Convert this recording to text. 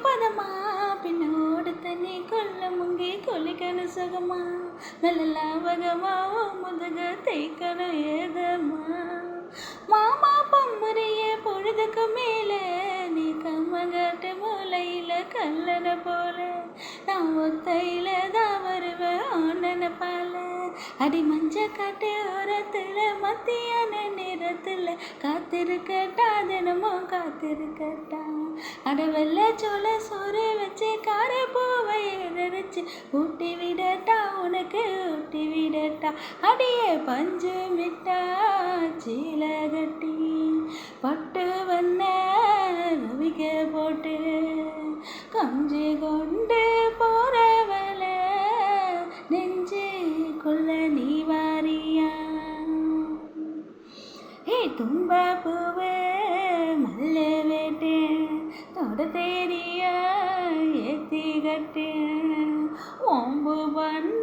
பதமா பின்னோடு தண்ணி கொல்ல முங்கி கொலிக்கணும் சுகமா மெல்லலாவகமா முதுக தேய்க்கணும் ஏதமா மாமா பம்புரிய பொழுதுக்கு மேல நீ கம்மங்கட்டு மூலையில கல்லன போல நான் ஒத்தையில தான் வருவேன் ஆனன பால அடி மஞ்ச காட்டு ஓரத்துல மத்தியான நேரத்துல காத்திருக்கட்டா தினமும் காத்திருக்கட்டா அட வெள்ள சோள சோறு வச்சு கார பூவை எரிச்சு ஊட்டி விடட்டா உனக்கு ஊட்டி விடட்டா அடியே பஞ்சு மிட்டா சீல கட்டி பட்டு வந்த ரவிக்க போட்டு கஞ்சி கொண்டு போறவள நெஞ்சு கொள்ள நீ வாரியா தும்ப பூவே மல்ல வேட்டேன் தொட தேரியா ஏத்தி கட்டேன் ஓம்பு பண்ண